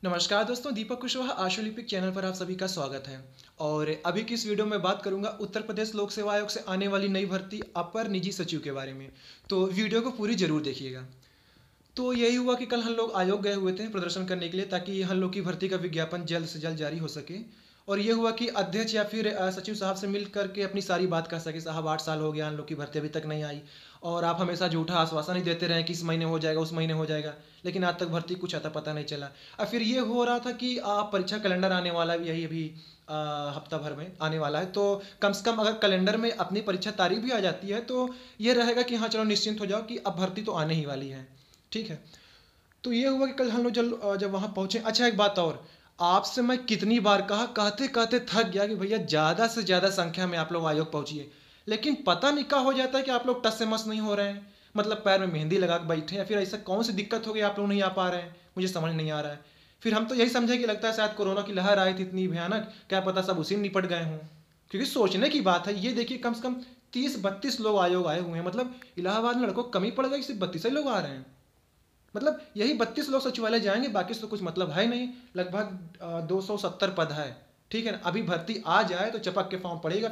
नमस्कार दोस्तों, दीपक कुशवाहा आशु लिपिक चैनल पर आप सभी का स्वागत है। और अभी की इस वीडियो में बात करूंगा उत्तर प्रदेश लोक सेवा आयोग से आने वाली नई भर्ती अपर निजी सचिव के बारे में। तो वीडियो को पूरी जरूर देखिएगा। तो यही हुआ कि कल हम लोग आयोग गए हुए थे प्रदर्शन करने के लिए, ताकि हम लोग की भर्ती का विज्ञापन जल्द से जल्द जारी हो सके। और ये हुआ कि अध्यक्ष या फिर सचिव साहब से मिल करके अपनी सारी बात कर सके। साहब 8 साल हो गया हम लोग की भर्ती अभी तक नहीं आई, और आप हमेशा झूठा आश्वासन ही देते रहे कि इस महीने हो जाएगा, उस महीने हो जाएगा, लेकिन आज तक भर्ती कुछ आता पता नहीं चला। और फिर ये हो रहा था कि परीक्षा कैलेंडर आने वाला है, यही अभी हफ्ता भर में आने वाला है। तो कम से कम अगर कैलेंडर में अपनी परीक्षा तारीख भी आ जाती है तो ये रहेगा कि हाँ चलो निश्चिंत हो जाओ कि अब भर्ती तो आने ही वाली है। ठीक है, तो ये हुआ कि कल हम लोग जब वहाँ पहुँचे। अच्छा, एक बात और, आपसे मैं कितनी बार कहा, कहते कहते थक गया कि भैया ज़्यादा से ज़्यादा संख्या में आप लोग आयोग पहुँचिए, लेकिन पता नहीं क्या हो जाता है कि आप लोग टस से मस नहीं हो रहे हैं। मतलब पैर में मेहंदी लगा के बैठे, या फिर ऐसा कौन सी दिक्कत हो गई आप लोग नहीं आ पा रहे हैं, मुझे समझ नहीं आ रहा है। फिर हम तो यही समझे कि लगता है शायद कोरोना की लहर आई थी इतनी भयानक, क्या पता सब उसी में निपट गए हों। क्योंकि सोचने की बात है, ये देखिए कम से कम 30-32 लोग आयोग आए हुए हैं। मतलब इलाहाबाद में लड़कों कमी पड़ गई, सिर्फ 32 ही लोग आ रहे हैं। मतलब यही 32 लोग सचिवालय जाएंगे, बाकी से तो कुछ मतलब है नहीं। लगभग 270 पद है। ठीक है ना, अभी भर्ती आ जाए तो चपक के फॉर्म पड़ेगा।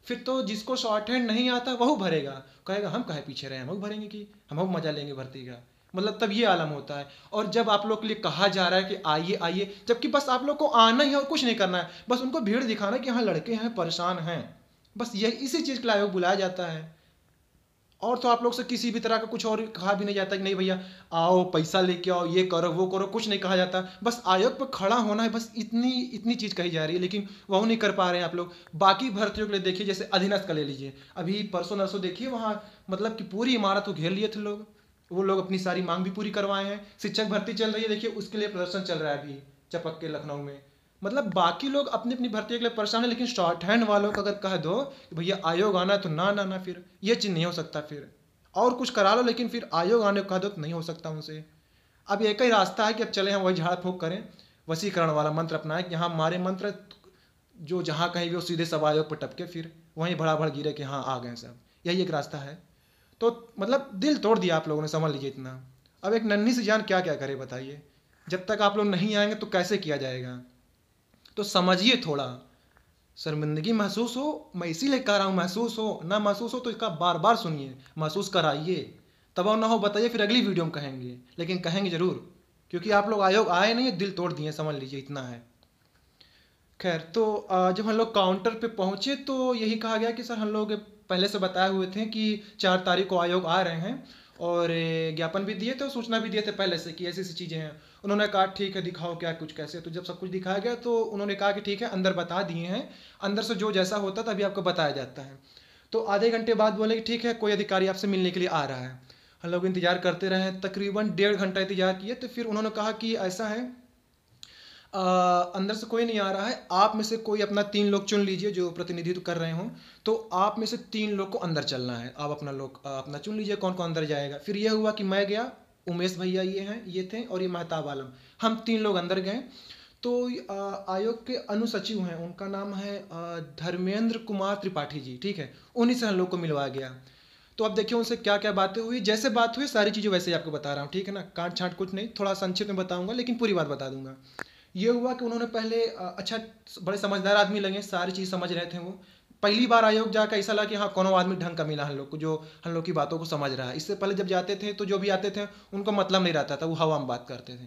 फिर तो जिसको शॉर्ट हैंड नहीं आता वह भरेगा, कहेगा हम काहे पीछे रहे, हम भरेंगे कि हम मजा लेंगे भर्ती का। मतलब तब ये आलम होता है। और जब आप लोग के लिए कहा जा रहा है कि आइए आइए, जबकि बस आप लोग को आना ही है और कुछ नहीं करना है, बस उनको भीड़ दिखाना है कि हाँ लड़के हैं, परेशान हैं, बस यही इसी चीज़ के लिए आयोग बुलाया जाता है। और तो आप लोग से किसी भी तरह का कुछ और कहा भी नहीं जाता कि नहीं भैया आओ पैसा लेके आओ, ये करो वो करो, कुछ नहीं कहा जाता। बस आयोग पर खड़ा होना है, बस इतनी चीज़ कही जा रही है, लेकिन वह नहीं कर पा रहे हैं आप लोग। बाकी भर्तियों के लिए देखिए, जैसे अधीनस्थ का ले लीजिए, अभी परसों नरसों देखिए वहाँ मतलब कि पूरी इमारत को घेर लिए थे लोग। वो लोग अपनी सारी मांग भी पूरी करवाए हैं। शिक्षक भर्ती चल रही है, देखिए उसके लिए प्रदर्शन चल रहा है अभी चपक के लखनऊ में। मतलब बाकी लोग अपनी अपनी भर्ती के लिए परेशान है, लेकिन शॉर्ट हैंड वालों को अगर कह दो कि भैया आयोग आना है तो ना ना ना, फिर ये चीज़ नहीं हो सकता। फिर और कुछ करा लो, लेकिन फिर आयोग आने को कह दो तो नहीं हो सकता उनसे। अब एक ही रास्ता है कि अब चले हम वही झाड़ फूक करें, वशीकरण वाला मंत्र अपनाएं कि हाँ हमारे मंत्र जो जहाँ कहीं भी वो सीधे सब आयोग पर टपके, फिर वहीं भड़ा भड़ गिरे कि हाँ आ गए सब। यही एक रास्ता है। तो मतलब दिल तोड़ दिया आप लोगों ने, समझ लीजिए इतना। अब एक नन्ही सी जान क्या क्या करे बताइए। जब तक आप लोग नहीं आएंगे तो कैसे किया जाएगा। तो समझिए थोड़ा, शर्मिंदगी महसूस हो, मैं इसीलिए कह रहा हूँ, महसूस हो ना महसूस हो तो इसका बार बार सुनिए, महसूस कराइए। तब और ना हो बताइए, फिर अगली वीडियो में कहेंगे, लेकिन कहेंगे जरूर, क्योंकि आप लोग आयोग आए नहीं, दिल तोड़ दिए, समझ लीजिए इतना है। खैर, तो जब हम लोग काउंटर पे पहुँचे तो यही कहा गया कि सर हम लोग पहले से बताए हुए थे कि 4 तारीख को आयोग आ रहे हैं, और ज्ञापन भी दिए थे और सूचना भी दिए थे पहले से कि ऐसी ऐसी चीज़ें हैं। उन्होंने कहा ठीक है दिखाओ क्या कुछ कैसे। तो जब सब कुछ दिखाया गया तो उन्होंने कहा कि ठीक है अंदर बता दिए हैं, अंदर से जो जैसा होता तभी आपको बताया जाता है। तो आधे घंटे बाद बोले कि ठीक है कोई अधिकारी आपसे मिलने के लिए आ रहा है। हम लोग इंतजार करते रहे, तकरीबन 1.5 घंटा इंतजार किए। तो फिर उन्होंने कहा कि ऐसा है, अंदर से कोई नहीं आ रहा है, आप में से कोई अपना 3 लोग चुन लीजिए जो प्रतिनिधित्व कर रहे हों। तो आप में से 3 लोग को अंदर चलना है, आप अपना चुन लीजिए कौन कौन अंदर जाएगा। फिर यह हुआ कि मैं गया, उमेश भैया ये थे, और ये महताब आलम, हम 3 लोग अंदर गए। तो आयोग के अनुसचिव हैं, उनका नाम है धर्मेंद्र कुमार त्रिपाठी जी। ठीक है, उन्हीं से हम लोग को मिलवाया गया। तो अब देखिए उनसे क्या क्या बातें हुई, जैसे बात हुई सारी चीज़ें वैसे ही आपको बता रहा हूँ। ठीक है ना, काट छाट कुछ नहीं, थोड़ा संक्षिप्त में बताऊंगा लेकिन पूरी बात बता दूंगा। ये हुआ कि उन्होंने पहले अच्छा, बड़े समझदार आदमी लगे, सारी चीज़ समझ रहे थे वो। पहली बार आयोग जाकर ऐसा लगा कि हाँ कोनो आदमी ढंग का मिला हम लोग को, जो हम लोग की बातों को समझ रहा है। इससे पहले जब जाते थे तो जो भी आते थे उनको मतलब नहीं रहता था, वो हवा में बात करते थे।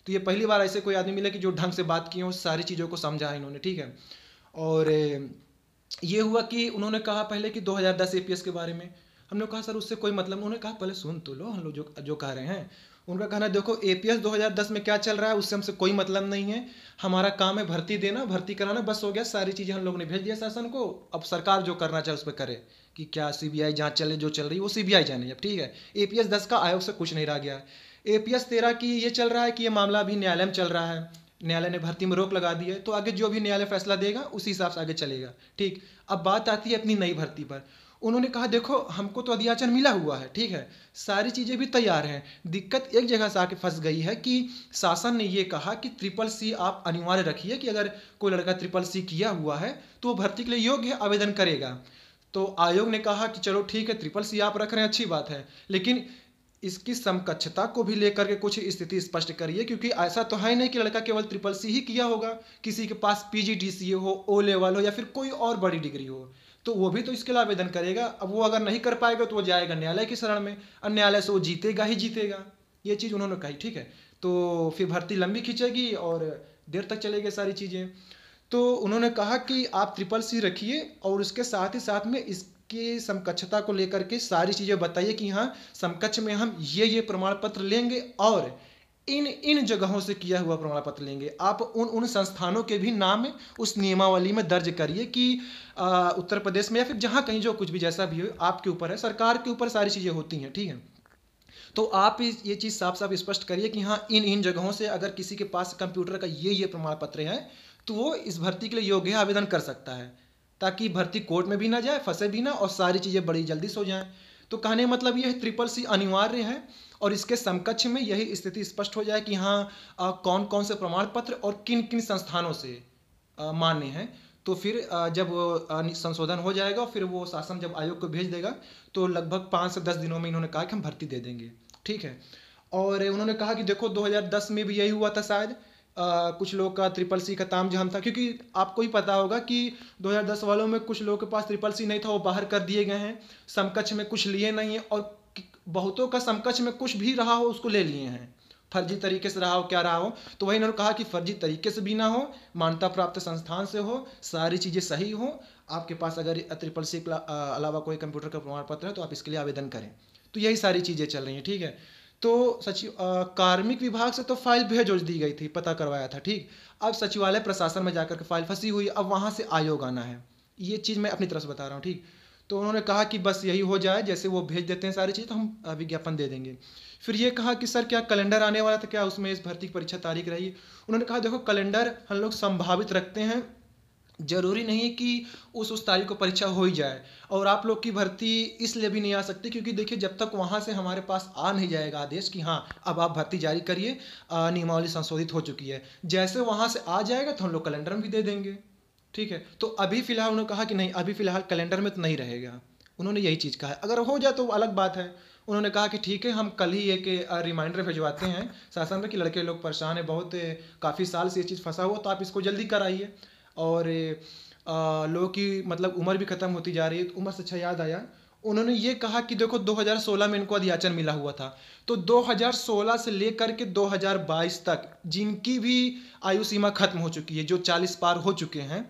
तो ये पहली बार ऐसे कोई आदमी मिले कि जो ढंग से बात किए हो, सारी चीज़ों को समझा इन्होंने। ठीक है, और ये हुआ कि उन्होंने कहा पहले कि 2010 एपीएस के बारे में। हमने कहा सर उससे कोई मतलब, उन्होंने कहा पहले सुन तो लो हम लोग जो जो कह रहे हैं। उनका कहना देखो एपीएस 2010 में क्या चल रहा है उससे हमसे कोई मतलब नहीं है, हमारा काम है भर्ती देना, भर्ती कराना, बस हो गया। सारी चीज़ें हम लोग ने भेज दिया शासन को, अब सरकार जो करना चाहे उस पर करे, कि क्या सीबीआई जांच चले, जो चल रही है वो सीबीआई जाने। अब ठीक है, एपीएस 10 का आयोग से कुछ नहीं रह गया। एपीएस 13 की ये चल रहा है कि ये मामला अभी न्यायालय में चल रहा है, न्यायालय ने भर्ती में रोक लगा दी है, तो आगे जो भी न्यायालय फैसला देगा उसी हिसाब से आगे चलेगा। ठीक, अब बात आती है अपनी नई भर्ती पर। उन्होंने कहा देखो हमको तो अधियाचन मिला हुआ है, ठीक है, सारी चीज़ें भी तैयार हैं, दिक्कत एक जगह से आके फंस गई है कि शासन ने ये कहा कि CCC आप अनिवार्य रखिए कि अगर कोई लड़का CCC किया हुआ है तो वो भर्ती के लिए योग्य है, आवेदन करेगा। तो आयोग ने कहा कि चलो ठीक है, ट्रिपल सी आप रख रहे हैं, अच्छी बात है, लेकिन इसकी समकक्षता को भी लेकर के कुछ स्थिति स्पष्ट करिए, क्योंकि ऐसा तो है नहीं कि लड़का केवल ट्रिपल सी ही किया होगा, किसी के पास पीजीडीसीए हो, ओ लेवल हो, या फिर कोई और बड़ी डिग्री हो, तो वो भी तो इसके लिए आवेदन करेगा। अब वो अगर नहीं कर पाएगा तो वो जाएगा न्यायालय की शरण में, और न्यायालय से वो जीतेगा ही जीतेगा। ये चीज़ उन्होंने कही, ठीक है। तो फिर भर्ती लंबी खींचेगी और देर तक चलेगी सारी चीज़ें। तो उन्होंने कहा कि आप ट्रिपल सी रखिए और उसके साथ ही साथ में इसकी समकक्षता को लेकर के सारी चीज़ें बताइए कि हाँ, समकक्ष में हम ये प्रमाण पत्र लेंगे और इन इन जगहों से किया हुआ प्रमाण पत्र लेंगे। आप उन उन संस्थानों के भी नाम उस नियमावली में दर्ज करिए कि उत्तर प्रदेश में या फिर जहाँ कहीं जो कुछ भी जैसा भी हो, आपके ऊपर है, सरकार के ऊपर सारी चीज़ें होती हैं, ठीक है। तो आप ये चीज़ साफ साफ स्पष्ट करिए कि हाँ, इन इन जगहों से अगर किसी के पास कंप्यूटर का ये प्रमाण पत्र है तो वो इस भर्ती के लिए योग्य है, आवेदन कर सकता है, ताकि भर्ती कोर्ट में भी ना जाए, फंसे भी ना, और सारी चीज़ें बड़ी जल्दी से हो जाएं। तो कहने का मतलब ये है, ट्रिपल सी अनिवार्य है और इसके समकक्ष में यही स्थिति स्पष्ट हो जाए कि हाँ, कौन कौन से प्रमाण पत्र और किन किन संस्थानों से मान्य हैं। तो फिर जब संशोधन हो जाएगा, फिर वो शासन जब आयोग को भेज देगा तो लगभग 5 से 10 दिनों में इन्होंने कहा कि हम भर्ती दे देंगे, ठीक है। और उन्होंने कहा कि देखो 2010 में भी यही हुआ था शायद, कुछ लोग का ट्रिपल सी का तामझाम था, क्योंकि आपको ही पता होगा कि 2010 वालों में कुछ लोगों के पास ट्रिपल सी नहीं था, वो बाहर कर दिए गए हैं, समकक्ष में कुछ लिए नहीं है, और बहुतों का समकक्ष में कुछ भी रहा हो उसको ले लिए हैं, फर्जी तरीके से रहा हो, क्या रहा हो। तो वही इन्होंने कहा कि फर्जी तरीके से भी ना हो, मान्यता प्राप्त संस्थान से हो, सारी चीज़ें सही हो, आपके पास अगर ट्रिपल सी के अलावा कोई कंप्यूटर का प्रमाण पत्र है तो आप इसके लिए आवेदन करें। तो यही सारी चीज़ें चल रही हैं, ठीक है। तो सचिव कार्मिक विभाग से तो फाइल भेज दी गई थी, पता करवाया था, ठीक। अब सचिवालय प्रशासन में जाकर के फाइल फंसी हुई, अब वहाँ से आयोग आना है। ये चीज़ मैं अपनी तरफ से बता रहा हूँ, ठीक। तो उन्होंने कहा कि बस यही हो जाए, जैसे वो भेज देते हैं सारी चीज़ तो हम विज्ञापन दे देंगे। फिर ये कहा कि सर क्या कैलेंडर आने वाला था, क्या उसमें इस भर्ती की परीक्षा तारीख रही। उन्होंने कहा देखो, कैलेंडर हम लोग संभावित रखते हैं, जरूरी नहीं है कि उस तारीख को परीक्षा हो ही जाए। और आप लोग की भर्ती इसलिए भी नहीं आ सकती क्योंकि देखिए, जब तक वहाँ से हमारे पास आ नहीं जाएगा आदेश कि हाँ अब आप भर्ती जारी करिए, नियमावली संशोधित हो चुकी है, जैसे वहाँ से आ जाएगा तो हम लोग कैलेंडर में भी दे देंगे, ठीक है। तो अभी फिलहाल उन्होंने कहा कि नहीं, अभी फिलहाल कैलेंडर में तो नहीं रहेगा, उन्होंने यही चीज़ कहा है। अगर हो जाए तो अलग बात है। उन्होंने कहा कि ठीक है, हम कल ही एक रिमाइंडर भिजवाते हैं शासन में कि लड़के लोग परेशान है बहुत, काफ़ी साल से ये चीज़ फंसा हुआ, तो आप इसको जल्दी कराइए। और लोगों की मतलब उम्र भी ख़त्म होती जा रही है, तो उम्र से अच्छा याद आया, उन्होंने ये कहा कि देखो 2016 में इनको अध्याचन मिला हुआ था, तो 2016 से लेकर के 2022 तक जिनकी भी आयु सीमा खत्म हो चुकी है, जो 40 पार हो चुके हैं,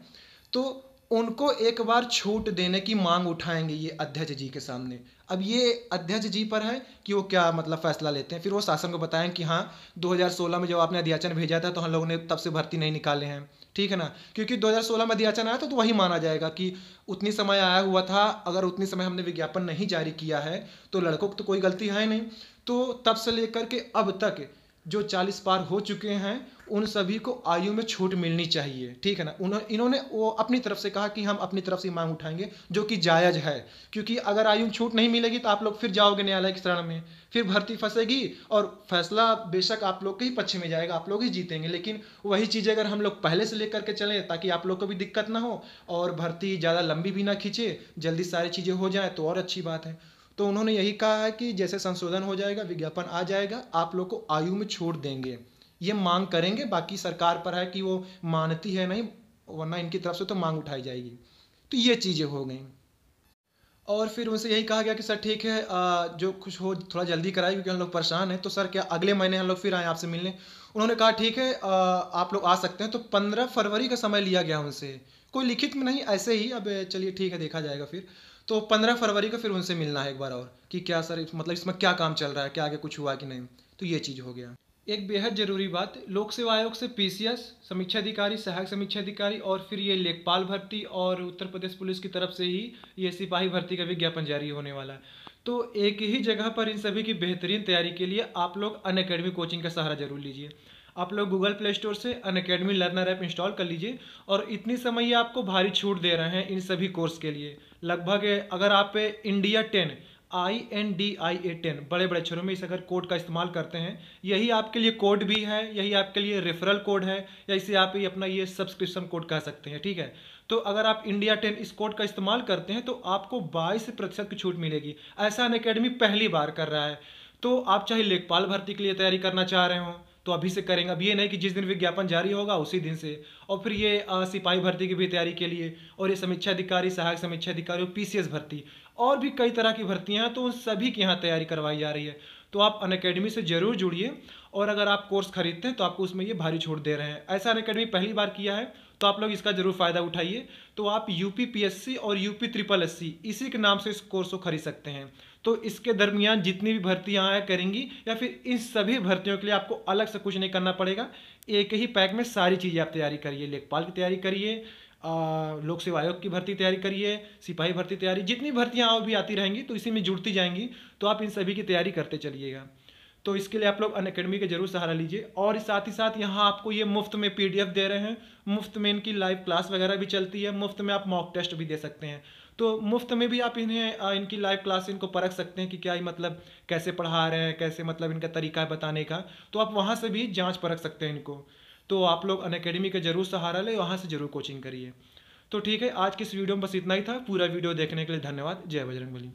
तो उनको एक बार छूट देने की मांग उठाएंगे ये अध्यक्ष जी के सामने। अब ये अध्यक्ष जी पर है कि वो क्या मतलब फैसला लेते हैं। फिर वो शासन को बताएं कि हाँ, 2016 में जब आपने अध्याचन भेजा था तो हम लोगों ने तब से भर्ती नहीं निकाले हैं, ठीक है ना। क्योंकि 2016 में अध्याचन आया था तो वही माना जाएगा कि उतनी समय आया हुआ था, अगर उतनी समय हमने विज्ञापन नहीं जारी किया है तो लड़कों को तो कोई गलती है नहीं। तो तब से लेकर के अब तक जो 40 पार हो चुके हैं उन सभी को आयु में छूट मिलनी चाहिए, ठीक है ना। इन्होंने वो अपनी तरफ से कहा कि हम अपनी तरफ से मांग उठाएंगे, जो कि जायज़ है, क्योंकि अगर आयु में छूट नहीं मिलेगी तो आप लोग फिर जाओगे न्यायालय की शरण में, फिर भर्ती फंसेगी और फैसला बेशक आप लोग के ही पक्ष में जाएगा, आप लोग ही जीतेंगे। लेकिन वही चीज़ अगर हम लोग पहले से लेकर के चलें ताकि आप लोग को भी दिक्कत ना हो और भर्ती ज़्यादा लंबी भी ना खींचे, जल्दी सारी चीज़ें हो जाए तो और अच्छी बात है। तो उन्होंने यही कहा है कि जैसे संशोधन हो जाएगा, विज्ञापन आ जाएगा, आप लोग को आयु में छूट देंगे, ये मांग करेंगे। बाकी सरकार पर है कि वो मानती है नहीं, वरना इनकी तरफ से तो मांग उठाई जाएगी। तो ये चीज़ें हो गई। और फिर उनसे यही कहा गया कि सर ठीक है, जो कुछ हो थोड़ा जल्दी कराए क्योंकि हम लोग परेशान हैं। तो सर क्या अगले महीने हम लोग फिर आए आपसे मिलने। उन्होंने कहा ठीक है, आप लोग आ सकते हैं। तो 15 फरवरी का समय लिया गया उनसे, कोई लिखित में नहीं, ऐसे ही। अब चलिए ठीक है, देखा जाएगा फिर। तो 15 फरवरी को फिर उनसे मिलना है एक बार और कि क्या सर मतलब इसमें क्या काम चल रहा है, क्या आगे कुछ हुआ कि नहीं। तो ये चीज़ हो गया। एक बेहद जरूरी बात, लोक सेवा आयोग से पीसीएस, समीक्षा अधिकारी, सहायक समीक्षा अधिकारी और फिर ये लेखपाल भर्ती और उत्तर प्रदेश पुलिस की तरफ से ही ये सिपाही भर्ती का विज्ञापन जारी होने वाला है। तो एक ही जगह पर इन सभी की बेहतरीन तैयारी के लिए आप लोग अनअकैडमी कोचिंग का सहारा जरूर लीजिए। आप लोग गूगल प्ले स्टोर से अनअकैडमी लर्नर ऐप इंस्टॉल कर लीजिए और इतनी समय ये आपको भारी छूट दे रहे हैं इन सभी कोर्स के लिए। लगभग अगर आप इंडिया 10 INDIA 10 बड़े बड़े अक्षरों में इस अगर कोड का इस्तेमाल करते हैं, यही आपके लिए कोड भी है, यही आपके लिए रेफरल कोड है, या इसे आप ही अपना ये सब्सक्रिप्शन कोड कह सकते हैं, ठीक है। तो अगर आप इंडिया 10 इस कोड का इस्तेमाल करते हैं तो आपको 22% की छूट मिलेगी। ऐसा अनअकैडमी पहली बार कर रहा है। तो आप चाहे लेखपाल भर्ती के लिए तैयारी करना चाह रहे हो तो अभी से करेंगे। अब ये नहीं कि जिस दिन विज्ञापन जारी होगा उसी दिन से। और फिर ये सिपाही भर्ती की भी तैयारी के लिए, और ये समीक्षा अधिकारी, सहायक समीक्षा अधिकारी और पीसीएस भर्ती और भी कई तरह की भर्तियां हैं, तो उन सभी की यहाँ तैयारी करवाई जा रही है। तो आप अनअकैडमी से जरूर जुड़िए, और अगर आप कोर्स खरीदते हैं तो आपको उसमें ये भारी छूट दे रहे हैं। ऐसा अनअकैडमी पहली बार किया है तो आप लोग इसका जरूर फायदा उठाइए। तो आप यूपी पीएससी और यूपी ट्रिपल एससी इसी के नाम से इस कोर्स को खरीद सकते हैं। तो इसके दरमियान जितनी भी भर्तियां आया करेंगी या फिर इन सभी भर्तियों के लिए आपको अलग से कुछ नहीं करना पड़ेगा। एक ही पैक में सारी चीज़ें आप तैयारी करिए। लेखपाल की तैयारी करिए, लोक सेवा आयोग की भर्ती तैयारी करिए, सिपाही भर्ती तैयारी, जितनी भर्तियां और भी आती रहेंगी तो इसी में जुड़ती जाएंगी। तो आप इन सभी की तैयारी करते चलिएगा। तो इसके लिए आप लोग अनअकैडमी का जरूर सहारा लीजिए। और साथ ही साथ यहाँ आपको ये मुफ्त में पीडीएफ दे रहे हैं, मुफ्त में इनकी लाइव क्लास वगैरह भी चलती है, मुफ्त में आप मॉक टेस्ट भी दे सकते हैं। तो मुफ्त में भी आप इन्हें इनकी लाइव क्लास इनको परख सकते हैं कि क्या ही मतलब कैसे पढ़ा रहे हैं, कैसे मतलब इनका तरीका है बताने का। तो आप वहाँ से भी जाँच परख सकते हैं इनको। तो आप लोग अनअकैडमी का जरूर सहारा लें, वहाँ से जरूर कोचिंग करिए। तो ठीक है, आज की इस वीडियो में बस इतना ही था। पूरा वीडियो देखने के लिए धन्यवाद। जय बजरंगबली।